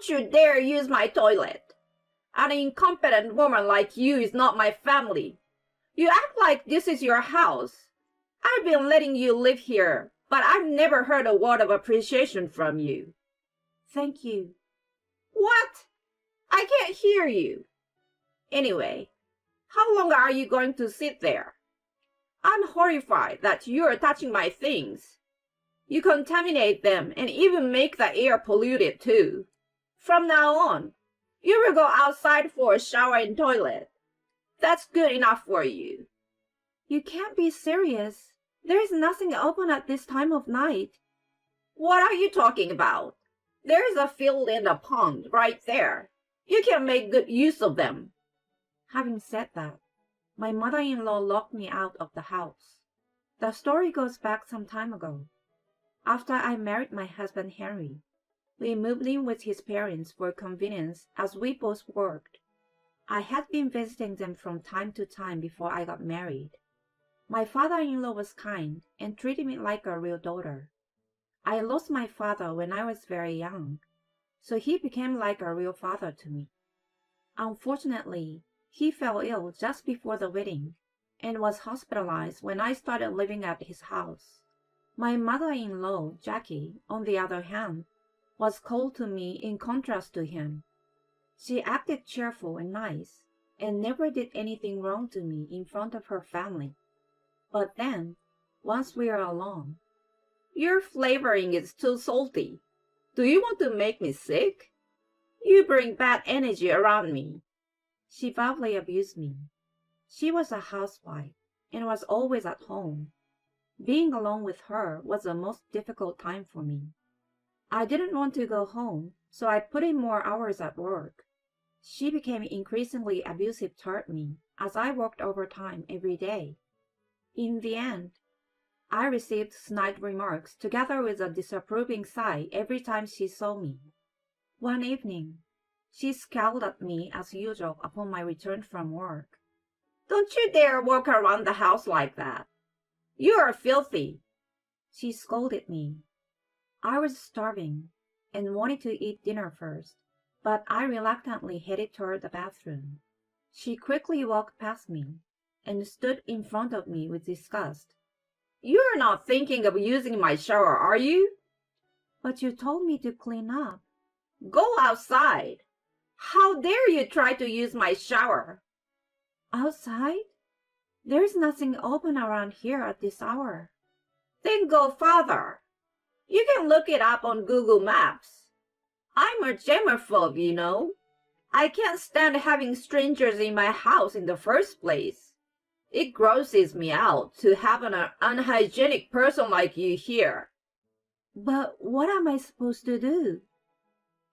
Don't you dare use my toilet. An incompetent woman like you is not my family. You act like this is your house. I've been letting you live here, but I've never heard a word of appreciation from you. Thank you. What? I can't hear you. Anyway, how long are you going to sit there? I'm horrified that you're touching my things. You contaminate them and even make the air polluted too. From now on, you will go outside for a shower and toilet. That's good enough for you. You can't be serious. There is nothing open at this time of night. What are you talking about? There is a field and a pond right there. You can make good use of them. Having said that, my mother-in-law locked me out of the house. The story goes back some time ago. After I married my husband Henry, we moved in with his parents for convenience as we both worked. I had been visiting them from time to time before I got married. My father-in-law was kind and treated me like a real daughter. I lost my father when I was very young, so he became like a real father to me. Unfortunately, he fell ill just before the wedding and was hospitalized when I started living at his house. My mother-in-law, Jackie, on the other hand, was cold to me in contrast to him. She acted cheerful and nice, and never did anything wrong to me in front of her family. But then, once we were alone, your flavoring is too salty. Do you want to make me sick? You bring bad energy around me. She verbally abused me. She was a housewife and was always at home. Being alone with her was the most difficult time for me. I didn't want to go home, so I put in more hours at work. She became increasingly abusive toward me as I worked overtime every day. In the end, I received snide remarks together with a disapproving sigh every time she saw me. One evening, she scowled at me as usual upon my return from work. Don't you dare walk around the house like that. You are filthy. She scolded me. I was starving and wanted to eat dinner first, but I reluctantly headed toward the bathroom. She quickly walked past me and stood in front of me with disgust. You're not thinking of using my shower, are you? But you told me to clean up. Go outside. How dare you try to use my shower? Outside? There's nothing open around here at this hour. Then go farther. You can look it up on Google Maps. I'm a germaphobe, you know. I can't stand having strangers in my house in the first place. It grosses me out to have an unhygienic person like you here. But what am I supposed to do?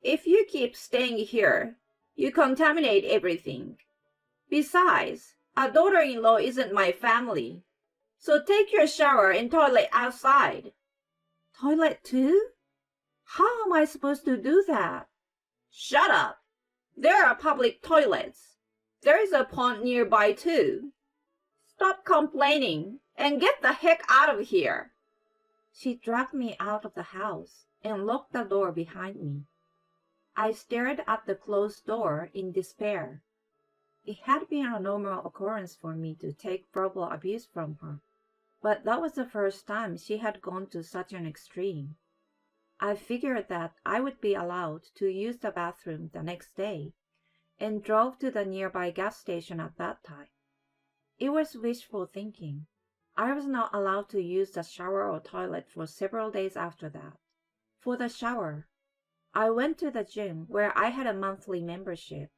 If you keep staying here, you contaminate everything. Besides, a daughter-in-law isn't my family. So take your shower and toilet outside. Toilet too? How am I supposed to do that? Shut up. There are public toilets. There is a pond nearby too. Stop complaining and get the heck out of here. She dragged me out of the house and locked the door behind me. I stared at the closed door in despair. It had been a normal occurrence for me to take verbal abuse from her, but that was the first time she had gone to such an extreme. I figured that I would be allowed to use the bathroom the next day, and drove to the nearby gas station at that time. It was wishful thinking. I was not allowed to use the shower or toilet for several days after that. For the shower, I went to the gym where I had a monthly membership.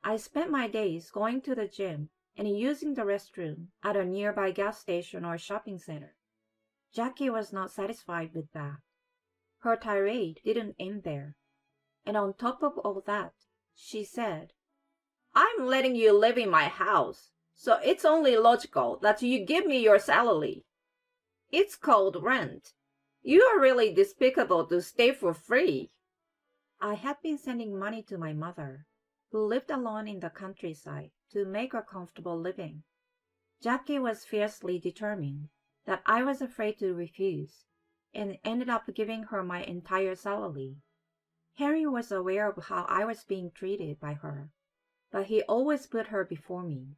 I spent my days going to the gym and using the restroom at a nearby gas station or shopping center. Jackie was not satisfied with that. Her tirade didn't end there. And on top of all that, she said, I'm letting you live in my house, so it's only logical that you give me your salary. It's called rent. You are really despicable to stay for free. I had been sending money to my mother, who lived alone in the countryside, to make a comfortable living. Jackie was fiercely determined that I was afraid to refuse, and ended up giving her my entire salary. Henry was aware of how I was being treated by her, but he always put her before me.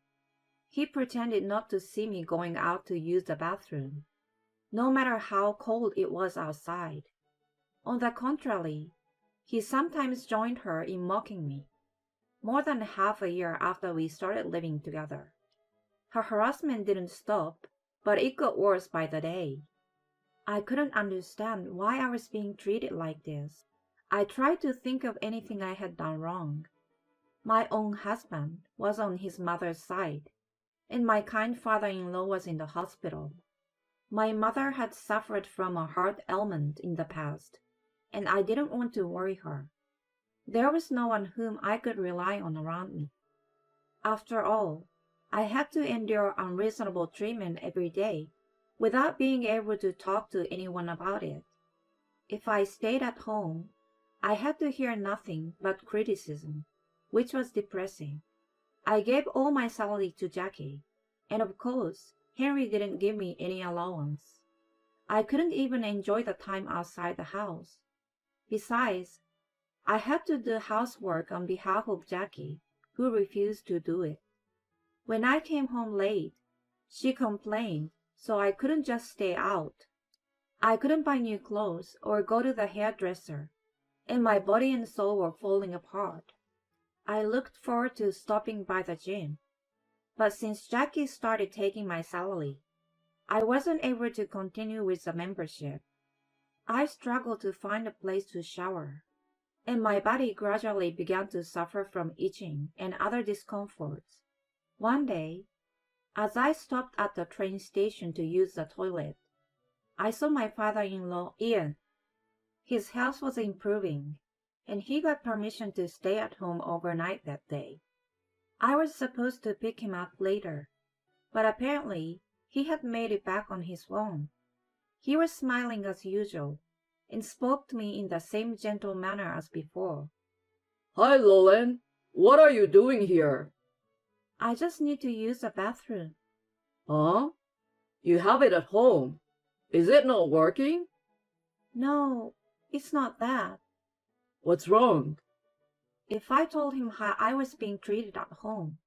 He pretended not to see me going out to use the bathroom, no matter how cold it was outside. On the contrary, he sometimes joined her in mocking me. More than half a year after we started living together, her harassment didn't stop, but it got worse by the day. I couldn't understand why I was being treated like this. I tried to think of anything I had done wrong. My own husband was on his mother's side, and my kind father-in-law was in the hospital. My mother had suffered from a heart ailment in the past, and I didn't want to worry her. There was no one whom I could rely on around me. After all, I had to endure unreasonable treatment every day without being able to talk to anyone about it. If I stayed at home, I had to hear nothing but criticism, which was depressing. I gave all my salary to Jackie, and of course, Henry didn't give me any allowance. I couldn't even enjoy the time outside the house. Besides, I had to do housework on behalf of Jackie, who refused to do it. When I came home late, she complained, so I couldn't just stay out. I couldn't buy new clothes or go to the hairdresser, and my body and soul were falling apart. I looked forward to stopping by the gym, but since Jackie started taking my salary, I wasn't able to continue with the membership. I struggled to find a place to shower, and my body gradually began to suffer from itching and other discomforts. One day, as I stopped at the train station to use the toilet, I saw my father-in-law, Ian. His health was improving, and he got permission to stay at home overnight that day. I was supposed to pick him up later, but apparently he had made it back on his own. He was smiling as usual and spoke to me in the same gentle manner as before. "Hi, Lolan. What are you doing here?" I just need to use the bathroom. Huh? You have it at home. Is it not working? No, it's not that. What's wrong? If I told him how I was being treated at home,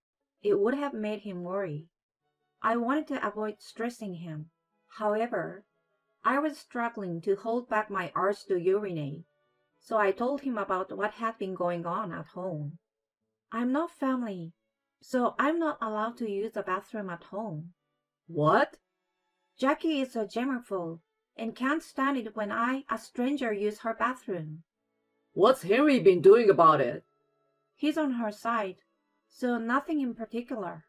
it would have made him worry. I wanted to avoid stressing him. However, I was struggling to hold back my urge to urinate, so I told him about what had been going on at home. I'm not family, so I'm not allowed to use the bathroom at home. What? Jackie is a germaphobe and can't stand it when I, a stranger, use her bathroom. What's Henry been doing about it? He's on her side, so nothing in particular.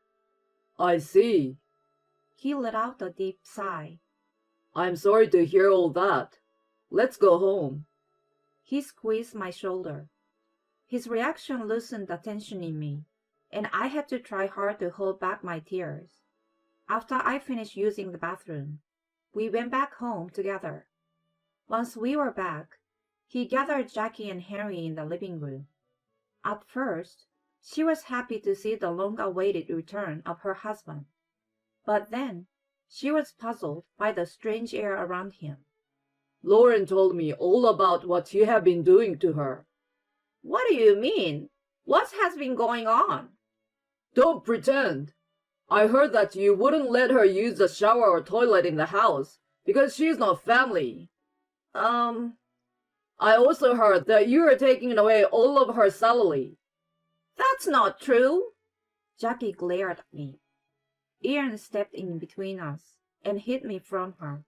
I see. He let out a deep sigh. I'm sorry to hear all that. Let's go home. He squeezed my shoulder. His reaction loosened the tension in me, and I had to try hard to hold back my tears. After I finished using the bathroom, we went back home together. Once we were back, he gathered Jackie and Henry in the living room. At first, she was happy to see the long-awaited return of her husband. But then, she was puzzled by the strange air around him. Lauren told me all about what you have been doing to her. What do you mean? What has been going on? Don't pretend. I heard that you wouldn't let her use the shower or toilet in the house because she's not family. I also heard that you are taking away all of her salary. That's not true. Jackie glared at me. Ian stepped in between us and hid me from her.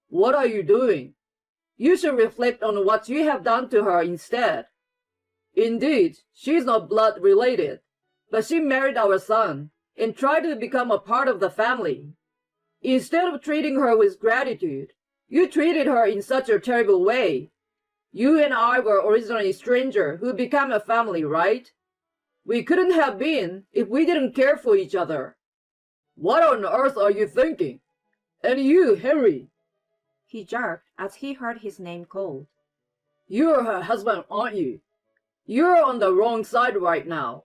What are you doing? You should reflect on what you have done to her instead. Indeed, she's not blood related, but she married our son and tried to become a part of the family. Instead of treating her with gratitude, you treated her in such a terrible way. You and I were originally strangers who became a family, right? We couldn't have been if we didn't care for each other. What on earth are you thinking? And you, Henry? He jerked as he heard his name called. You're her husband, aren't you? You're on the wrong side right now.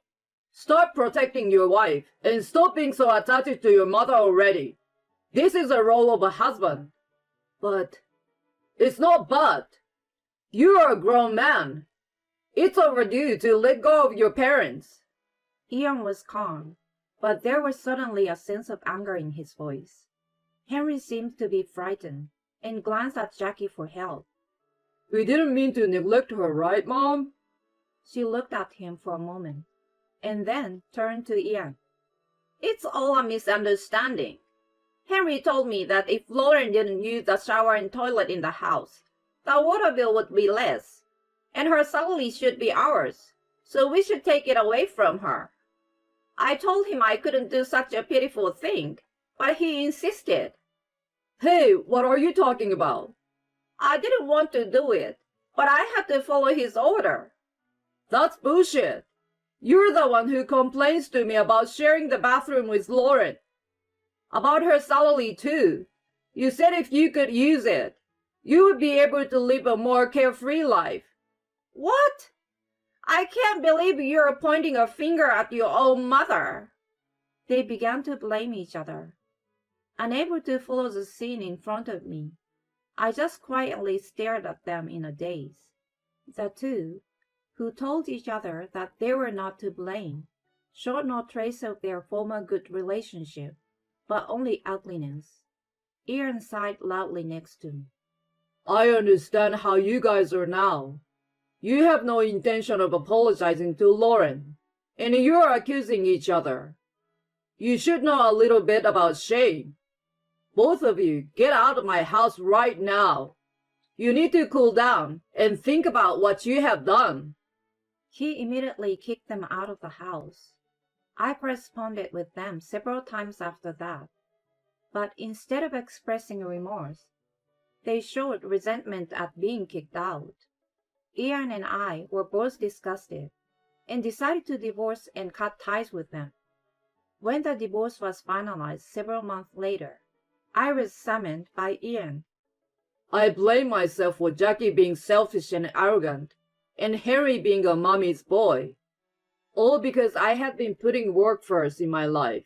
Start protecting your wife and stop being so attached to your mother already. This is the role of a husband. But it's not but. You are a grown man. It's overdue to let go of your parents. Ian was calm, but there was suddenly a sense of anger in his voice. Henry seemed to be frightened and glanced at Jackie for help. We didn't mean to neglect her, right, Mom? She looked at him for a moment, and then turned to Ian. It's all a misunderstanding. Henry told me that if Lauren didn't use the shower and toilet in the house, the water bill would be less, and her salary should be ours, so we should take it away from her. I told him I couldn't do such a pitiful thing, but he insisted. Hey, what are you talking about? I didn't want to do it, but I had to follow his order. That's bullshit. You're the one who complains to me about sharing the bathroom with Lauren. About her salary, too. You said if you could use it, you would be able to live a more carefree life. What? I can't believe you're pointing a finger at your own mother. They began to blame each other. Unable to follow the scene in front of me, I just quietly stared at them in a daze. The two, who told each other that they were not to blame, showed no trace of their former good relationship, but only ugliness. Ian sighed loudly next to me. I understand how you guys are now. You have no intention of apologizing to Lauren, and you're accusing each other. You should know a little bit about shame. Both of you, get out of my house right now. You need to cool down and think about what you have done. He immediately kicked them out of the house. I corresponded with them several times after that, but instead of expressing remorse, they showed resentment at being kicked out. Ian and I were both disgusted and decided to divorce and cut ties with them. When the divorce was finalized several months later, I was summoned by Ian. I blame myself for Jackie being selfish and arrogant, and Henry being a mommy's boy. All because I had been putting work first in my life.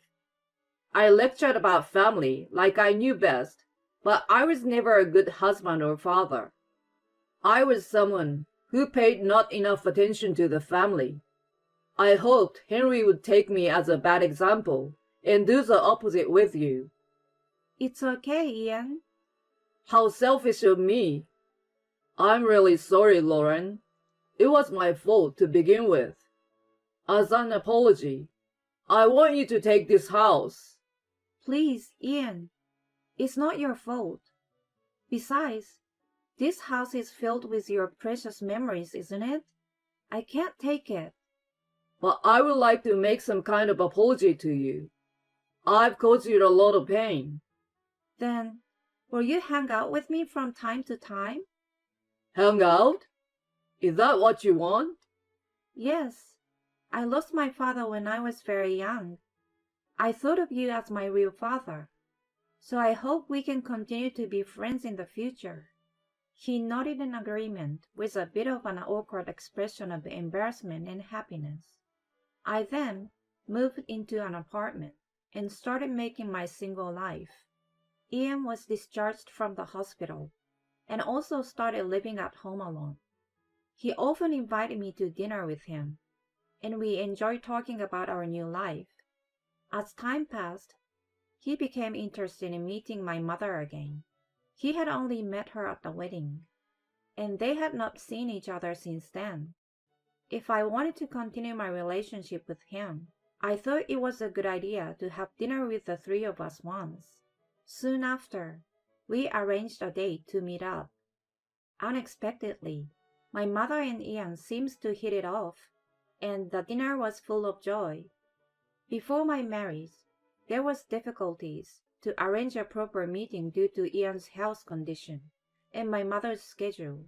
I lectured about family like I knew best, but I was never a good husband or father. I was someone who paid not enough attention to the family. I hoped Henry would take me as a bad example and do the opposite with you. It's okay, Ian. How selfish of me. I'm really sorry, Lauren. It was my fault to begin with. As an apology, I want you to take this house. Please, Ian. It's not your fault. Besides, this house is filled with your precious memories, isn't it? I can't take it. But I would like to make some kind of apology to you. I've caused you a lot of pain. Then, will you hang out with me from time to time? Hang out? Is that what you want? Yes. I lost my father when I was very young. I thought of you as my real father. So I hope we can continue to be friends in the future. He nodded in agreement with a bit of an awkward expression of embarrassment and happiness. I then moved into an apartment and started making my single life. Ian was discharged from the hospital and also started living at home alone. He often invited me to dinner with him, and we enjoyed talking about our new life. As time passed, he became interested in meeting my mother again. He had only met her at the wedding, and they had not seen each other since then. If I wanted to continue my relationship with him, I thought it was a good idea to have dinner with the three of us once. Soon after, we arranged a date to meet up. Unexpectedly, my mother and Ian seemed to hit it off, and the dinner was full of joy. Before my marriage, there was difficulties to arrange a proper meeting due to Ian's health condition and my mother's schedule.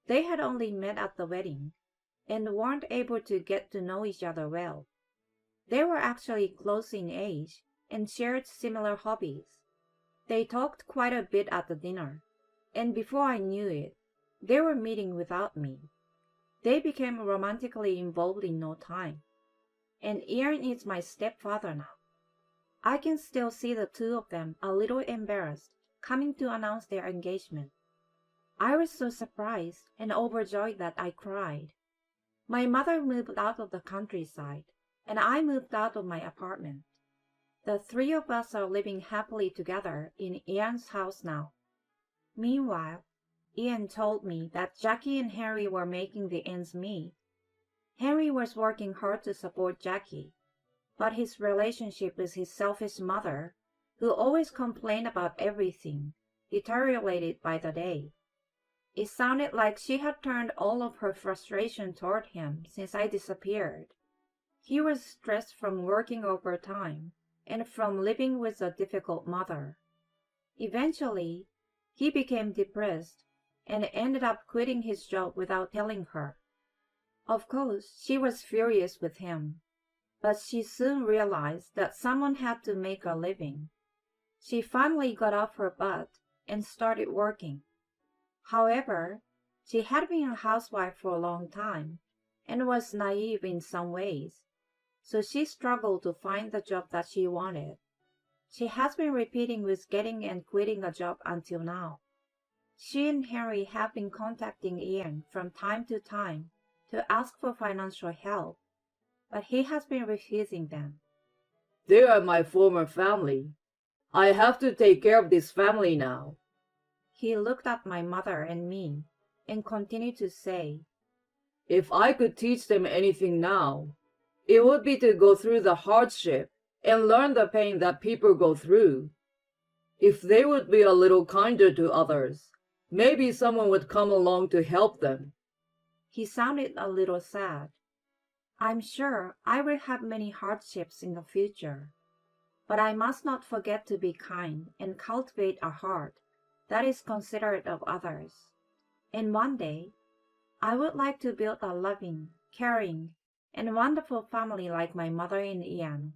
They had only met at the wedding and weren't able to get to know each other well. They were actually close in age and shared similar hobbies. They talked quite a bit at the dinner, and before I knew it, they were meeting without me. They became romantically involved in no time, and Ian is my stepfather now. I can still see the two of them a little embarrassed, coming to announce their engagement. I was so surprised and overjoyed that I cried. My mother moved out of the countryside, and I moved out of my apartment. The three of us are living happily together in Ian's house now. Meanwhile, Ian told me that Jackie and Henry were making the ends meet. Henry was working hard to support Jackie, but his relationship with his selfish mother, who always complained about everything, deteriorated by the day. It sounded like she had turned all of her frustration toward him since I disappeared. He was stressed from working overtime and from living with a difficult mother. Eventually, he became depressed and ended up quitting his job without telling her. Of course, she was furious with him, but she soon realized that someone had to make a living. She finally got off her butt and started working. However, she had been a housewife for a long time and was naive in some ways, so she struggled to find the job that she wanted. She has been repeating with getting and quitting a job until now. She and Henry have been contacting Ian from time to time to ask for financial help, but he has been refusing them. They are my former family. I have to take care of this family now. He looked at my mother and me and continued to say, If I could teach them anything now, it would be to go through the hardship and learn the pain that people go through. If they would be a little kinder to others, maybe someone would come along to help them. He sounded a little sad. I'm sure I will have many hardships in the future, but I must not forget to be kind and cultivate a heart that is considerate of others. And one day, I would like to build a loving, caring, and wonderful family like my mother and Ian.